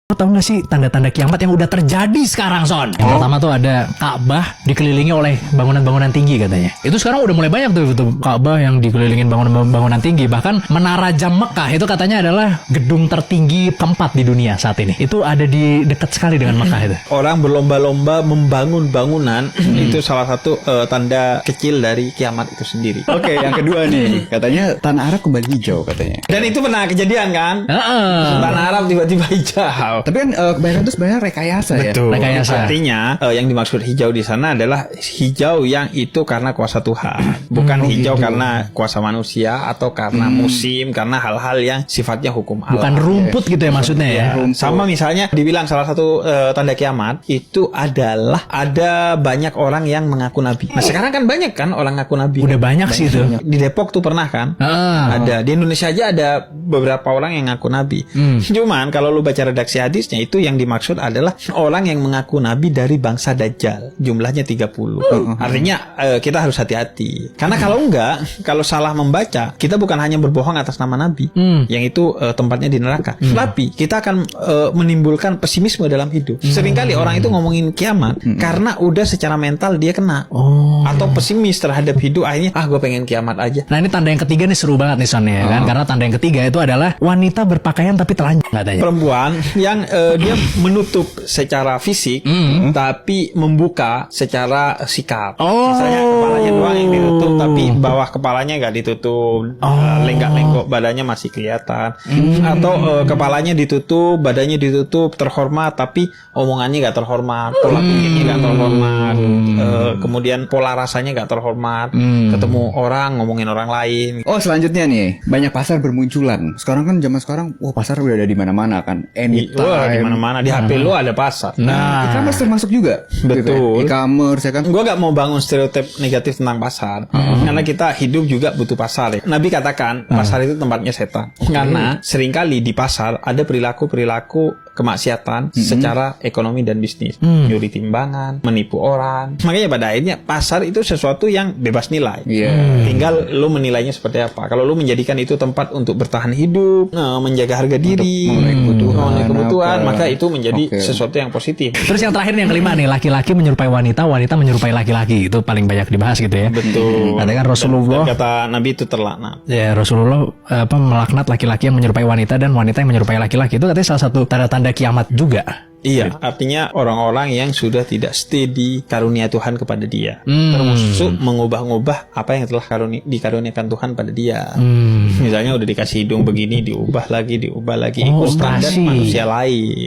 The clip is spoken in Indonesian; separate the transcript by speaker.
Speaker 1: Tahu nggak sih tanda-tanda kiamat yang udah terjadi sekarang, Son? Yang pertama tuh ada Ka'bah dikelilingi oleh bangunan-bangunan tinggi katanya. Itu sekarang udah mulai banyak tuh Ka'bah yang dikelilingin bangunan-bangunan tinggi. Bahkan Menara Jam Mekah itu katanya adalah gedung tertinggi keempat di dunia saat ini. Itu ada di dekat sekali dengan Mekah itu.
Speaker 2: Orang berlomba-lomba membangun bangunan itu salah satu tanda kecil dari kiamat itu sendiri.
Speaker 3: Oke, yang kedua nih, katanya tanah Arab kembali hijau katanya.
Speaker 2: Dan itu pernah kejadian kan? Tanah Arab tiba-tiba hijau.
Speaker 3: Tapi kan kebanyakan itu sebenarnya rekayasa ya.
Speaker 2: Betul.
Speaker 1: Rekayasa.
Speaker 2: Artinya yang dimaksud hijau di sana adalah hijau yang itu karena kuasa Tuhan, bukan hijau karena kuasa manusia atau karena musim, karena hal-hal yang sifatnya hukum alam.
Speaker 1: Bukan rumput gitu ya maksudnya ya.
Speaker 2: Sama misalnya dibilang salah satu tanda kiamat itu adalah ada banyak orang yang mengaku nabi. Nah sekarang kan banyak kan orang ngaku nabi.
Speaker 1: Udah banyak sih itu.
Speaker 2: Di Depok tuh pernah kan? Ada di Indonesia aja ada beberapa orang yang ngaku nabi. Cuman kalau lu baca redaksi hadisnya itu yang dimaksud adalah orang yang mengaku nabi dari bangsa Dajjal. Jumlahnya 30. Artinya kita harus hati-hati. Karena kalau enggak, kalau salah membaca, kita bukan hanya berbohong atas nama nabi, yang itu tempatnya di neraka. Tapi kita akan menimbulkan pesimisme dalam hidup. Seringkali orang itu ngomongin kiamat karena udah secara mental dia kena. Atau pesimis terhadap hidup, akhirnya gue pengen kiamat aja.
Speaker 1: Nah ini tanda yang ketiga nih seru banget nih Son ya kan. Karena tanda yang ketiga itu adalah wanita berpakaian tapi telanjang katanya.
Speaker 2: Perempuan yang dia menutup secara fisik tapi membuka secara sikap. Misalnya kepalanya doang yang ditutup tapi bawah kepalanya nggak ditutup, lenggak-lenggok badannya masih kelihatan. Atau kepalanya ditutup, badannya ditutup, terhormat tapi omongannya nggak terhormat, pola pikirnya nggak terhormat, kemudian pola rasanya nggak terhormat, ketemu orang ngomongin orang lain.
Speaker 3: Oh, selanjutnya nih, banyak pasar bermunculan. Sekarang kan zaman sekarang, pasar udah ada di mana-mana kan.
Speaker 2: Wah, di mana-mana di HP lu ada pasar.
Speaker 3: E-commerce termasuk juga.
Speaker 2: Betul.
Speaker 3: E-commerce ya kan.
Speaker 2: Gua gak mau bangun stereotip negatif tentang pasar. Karena kita hidup juga butuh pasar ya. Nabi katakan pasar itu tempatnya setan. Karena seringkali di pasar ada perilaku-perilaku kemaksiatan secara ekonomi dan bisnis. Nyuri timbangan, menipu orang. Makanya pada akhirnya pasar itu sesuatu yang bebas nilai. Tinggal lu menilainya seperti apa. Kalau lu menjadikan itu tempat untuk bertahan hidup, menjaga harga diri, memenuhi kebutuhan, maka itu menjadi sesuatu yang positif.
Speaker 1: Terus yang terakhir yang kelima nih, laki-laki menyerupai wanita, wanita menyerupai laki-laki. Itu paling banyak dibahas gitu ya.
Speaker 2: Betul.
Speaker 1: Ada kan Rasulullah.
Speaker 2: Dan kata Nabi itu terlaknat.
Speaker 1: Ya Rasulullah melaknat laki-laki yang menyerupai wanita dan wanita yang menyerupai laki-laki. Itu katanya salah satu tanda-tanda kiamat juga.
Speaker 2: Iya, artinya orang-orang yang sudah tidak steady karunia Tuhan kepada dia, termasuk mengubah-ubah apa yang telah dikaruniakan Tuhan pada dia. Misalnya udah dikasih hidung begini, diubah lagi, ikut standar manusia lain.